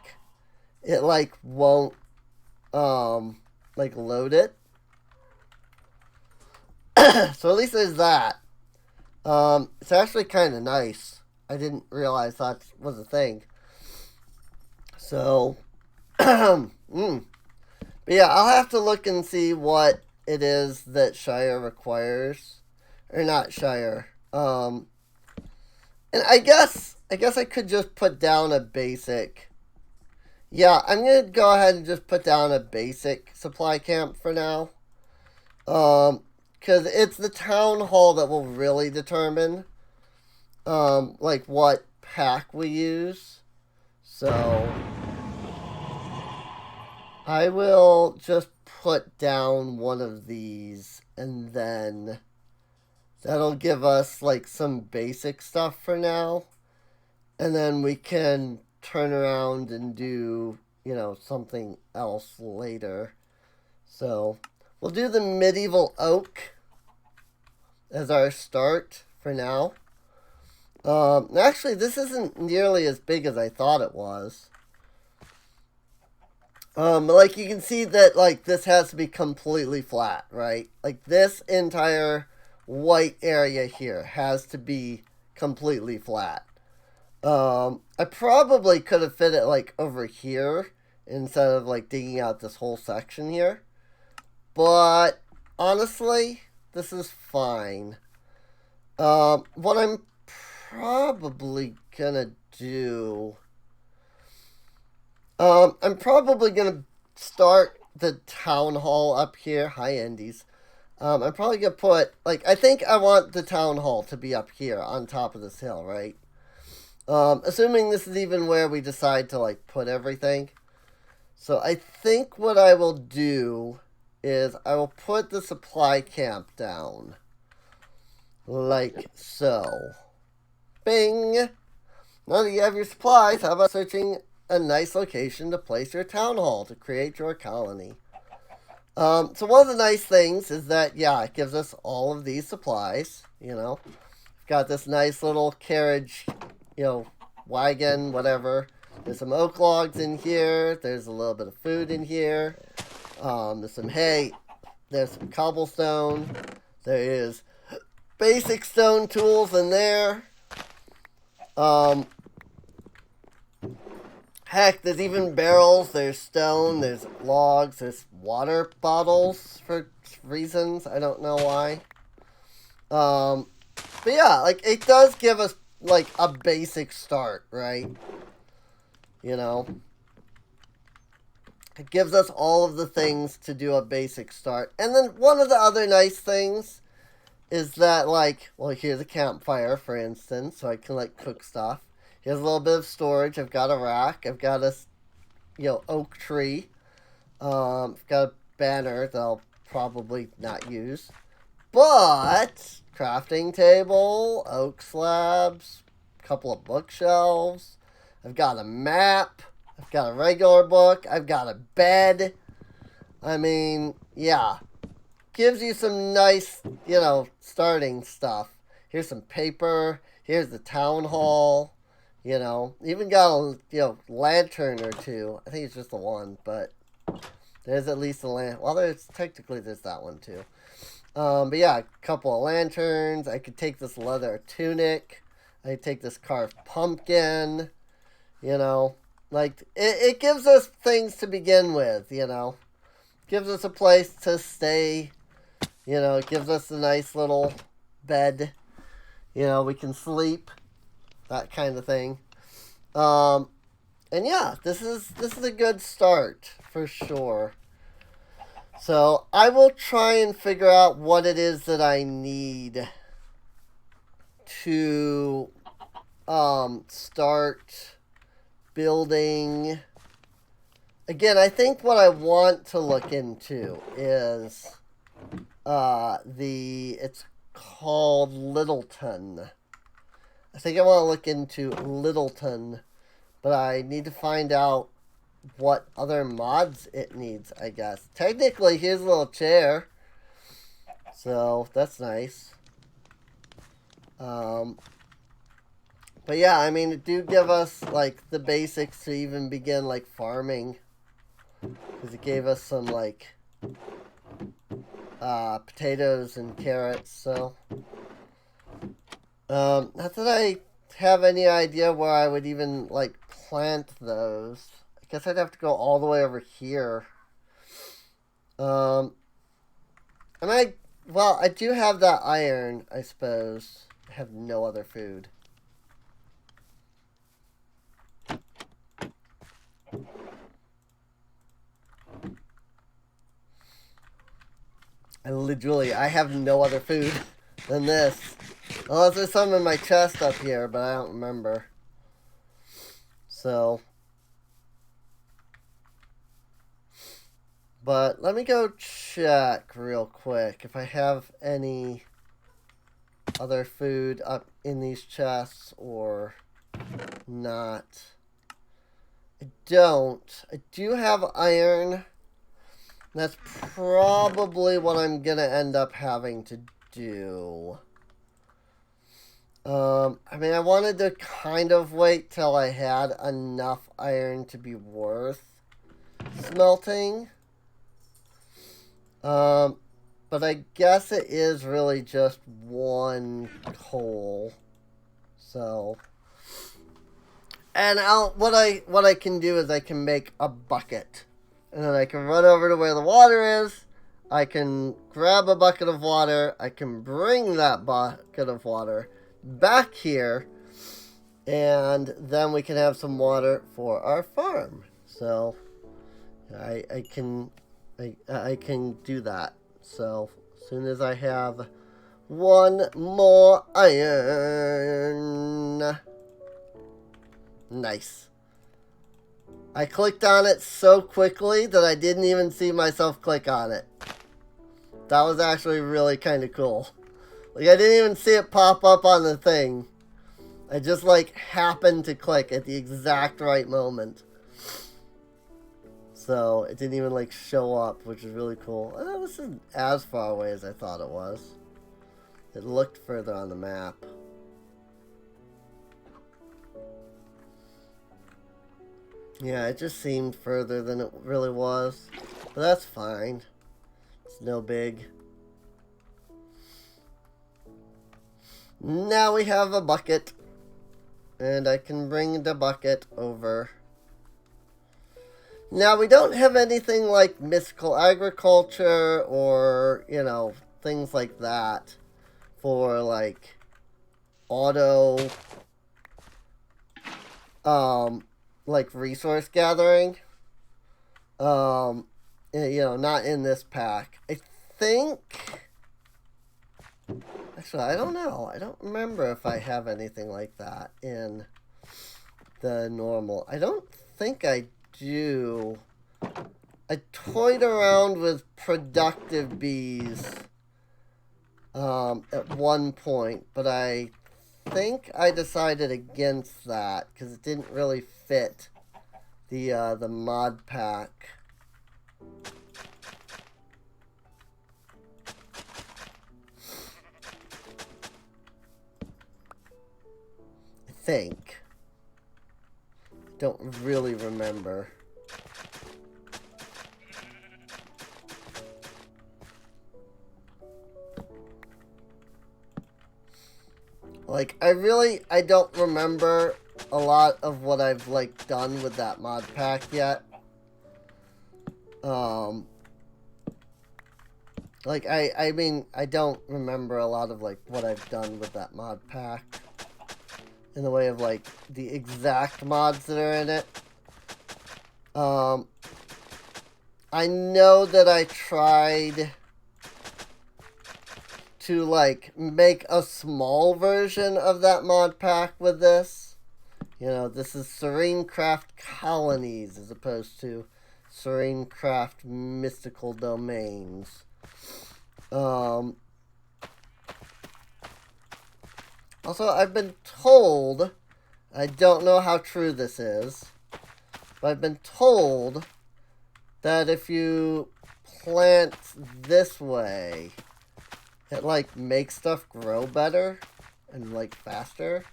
Speaker 1: it, like, won't, like, load it. So at least there's that. It's actually kind of nice. I didn't realize that was a thing. So, but yeah, I'll have to look and see what it is that Shire requires, or not Shire. And I guess I could just put down a basic. Yeah, I'm gonna go ahead and just put down a basic supply camp for now. Because it's the town hall that will really determine, like, what pack we use. So, I will just put down one of these, and then that'll give us, like, some basic stuff for now. And then we can turn around and do, you know, something else later. So, we'll do the medieval oak as our start for now. Actually, this isn't nearly as big as I thought it was. But like you can see that, like, this has to be completely flat, right? Like, this entire white area here has to be completely flat. I probably could have fit it, like, over here instead of, like, digging out this whole section here. But, honestly, this is fine. What I'm probably gonna do... I'm probably gonna start the town hall up here. Hi, Indies. I'm probably gonna put... Like, I think I want the town hall to be up here on top of this hill, right? Assuming this is even where we decide to, like, put everything. So, I think what I will do is I will put the supply camp down. Like so. Bing! Now that you have your supplies, how about searching a nice location to place your town hall to create your colony? So one of the nice things is that, yeah, it gives us all of these supplies, you know. Got this nice little carriage, you know, wagon, whatever. There's some oak logs in here. There's a little bit of food in here. There's some hay. There's some cobblestone. There is basic stone tools in there. Heck, there's even barrels. There's stone. There's logs. There's water bottles for reasons. I don't know why. But yeah, like, it does give us, like, a basic start, right? You know? It gives us all of the things to do a basic start. And then one of the other nice things is that, like, well, here's a campfire, for instance, so I can, like, cook stuff. Here's a little bit of storage. I've got a rack. I've got a, you know, oak tree. I've got a banner that I'll probably not use. But, crafting table, oak slabs, a couple of bookshelves. I've got a map. I've got a regular book. I've got a bed. I mean, yeah. Gives you some nice, you know, starting stuff. Here's some paper. Here's the town hall. You know, even got a lantern or two. I think it's just the one, but there's at least a well, there's that one too. But yeah, a couple of lanterns. I could take this leather tunic. I could take this carved pumpkin. You know, like it gives us things to begin with. You know, gives us a place to stay. You know, it gives us a nice little bed. You know, we can sleep. That kind of thing. And yeah, this is a good start for sure. So I will try and figure out what it is that I need to start building. Again, I think what I want to look into is it's called Littleton. I think I want to look into Littleton, but I need to find out what other mods it needs, I guess. Technically, here's a little chair. So, that's nice. But yeah, I mean, it do give us, like, the basics to even begin, like, farming. Because it gave us some, like, potatoes and carrots, so... not that I have any idea where I would even, like, plant those. I guess I'd have to go all the way over here. And well, I do have that iron, I suppose. I have no other food. I have no other food than this. Unless there's some in my chest up here, but I don't remember. So. But let me go check real quick if I have any other food up in these chests or not. I don't. I do have iron. That's probably what I'm going to end up having to do. I mean, I wanted to kind of wait till I had enough iron to be worth smelting. But I guess it is really just one coal. So, and what I can do is I can make a bucket. And then I can run over to where the water is. I can grab a bucket of water. I can bring that bucket of water back here, and then we can have some water for our farm. So I can do that. So as soon as I have one more iron. Nice. I clicked on it so quickly that I didn't even see myself click on it. That was actually really kind of cool. Like, I didn't even see it pop up on the thing. I just, like, happened to click at the exact right moment. So, it didn't even, like, show up, which is really cool. Oh, this isn't as far away as I thought it was. It looked further on the map. Yeah, it just seemed further than it really was. But that's fine. It's no big. Now we have a bucket. And I can bring the bucket over. Now, we don't have anything like mystical agriculture or, you know, things like that for, like, auto, like, resource gathering. You know, not in this pack. I think... Actually, I don't know. I don't remember if I have anything like that in the normal. I don't think I do. I toyed around with productive bees at one point, but I think I decided against that because it didn't really fit the mod pack. I think. don't really remember. Like, I don't remember a lot of what I've, like, done with that mod pack yet. Like, I mean, I don't remember a lot of, like, what I've done with that mod pack. In the way of, like, the exact mods that are in it. I know that I tried to, like, make a small version of that mod pack with this. You know, this is Minecolonies Colonies as opposed to Minecolonies Mystical Domains. Also, I've been told, I don't know how true this is, but I've been told that if you plant this way, it, like, makes stuff grow better and, like, faster.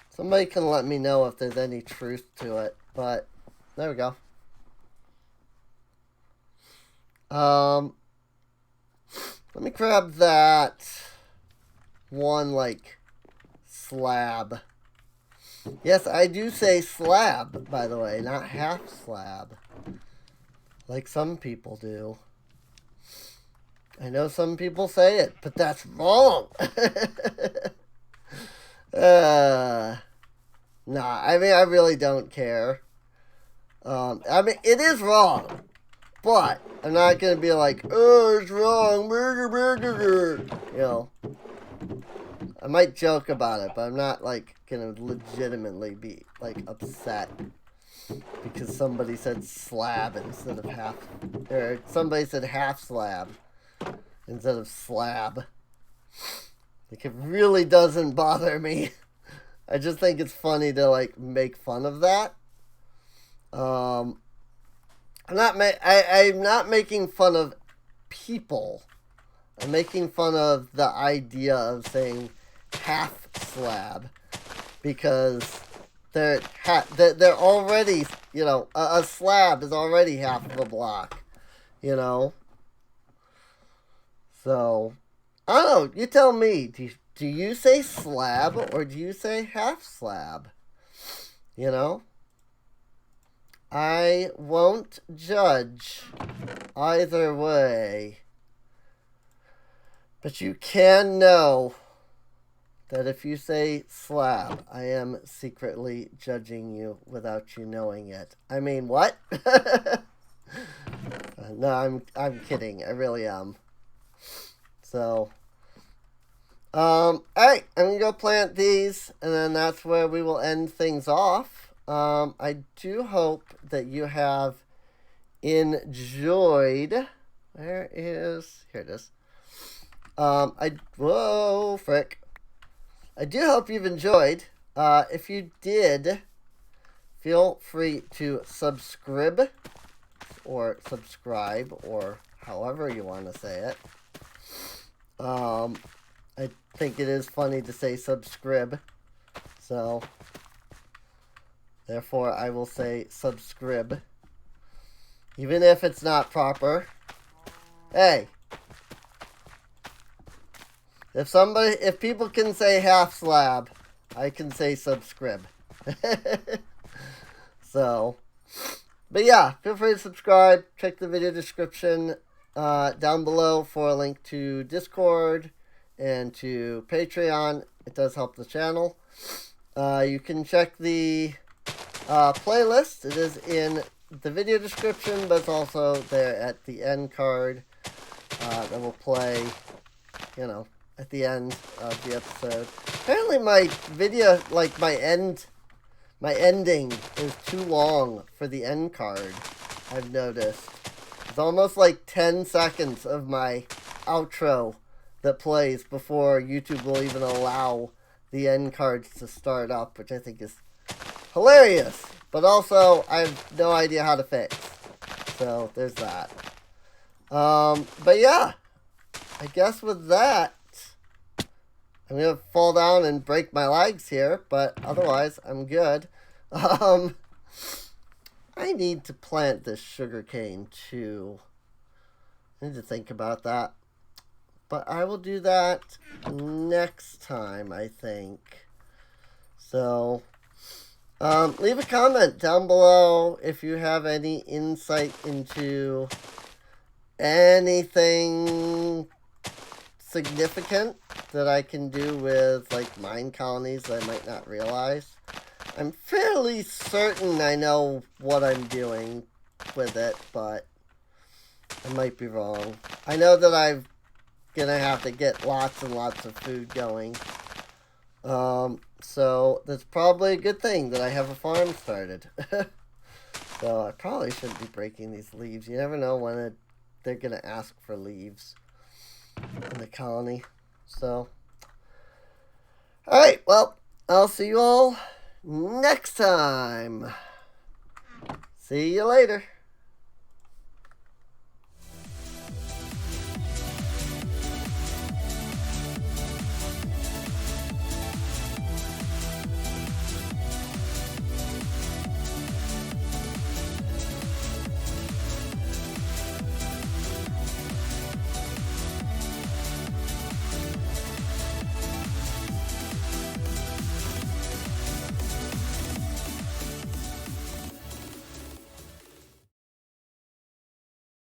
Speaker 1: Somebody can let me know if there's any truth to it, but there we go. Let me grab that one, like, slab. Yes, I do say slab, by the way, not half slab. Like some people do. I know some people say it, but that's wrong. Nah, I mean, I really don't care. I mean, it is wrong. But I'm not going to be like, oh, it's wrong. You know. I might joke about it, but I'm not, like, going to legitimately be, like, upset because somebody said slab instead of half. Or somebody said half slab instead of slab. Like, it really doesn't bother me. I just think it's funny to, like, make fun of that. I'm not making fun of people. I'm making fun of the idea of saying half slab because they're already, you know, a slab is already half of a block, you know. So I don't know. You tell me. Do you say slab or do you say half slab? You know. I won't judge either way. But you can know that if you say slab, I am secretly judging you without you knowing it. I mean, what? No, I'm kidding. I really am. So, alright, I'm gonna go plant these, and then that's where we will end things off. I do hope that you have enjoyed. Here it is. Whoa, frick. I do hope you've enjoyed. If you did, feel free to subscribe, or however you want to say it. I think it is funny to say subscribe, so therefore I will say subscribe, even if it's not proper. Hey, if people can say half slab, I can say subscribe. So, but yeah, feel free to subscribe. Check the video description down below for a link to Discord and to Patreon. It does help the channel. You can check the playlist. It is in the video description, but it's also there at the end card that will play, you know, at the end of the episode. Apparently my video, like my ending is too long for the end card, I've noticed. It's almost like 10 seconds of my outro that plays before YouTube will even allow the end cards to start up, which I think is hilarious. But also, I have no idea how to fix. So, there's that. But yeah, I guess with that, I'm going to fall down and break my legs here, but otherwise, I'm good. Um, I need to plant this sugarcane too. I need to think about that. But I will do that next time, I think. So, leave a comment down below if you have any insight into anything significant that I can do with, like, mine colonies that I might not realize. I'm fairly certain I know what I'm doing with it, but I might be wrong. I know that I'm gonna have to get lots and lots of food going. So that's probably a good thing that I have a farm started. So I probably shouldn't be breaking these leaves. You never know when they're gonna ask for leaves in the colony. So, alright, well, I'll see you all next time. See you later.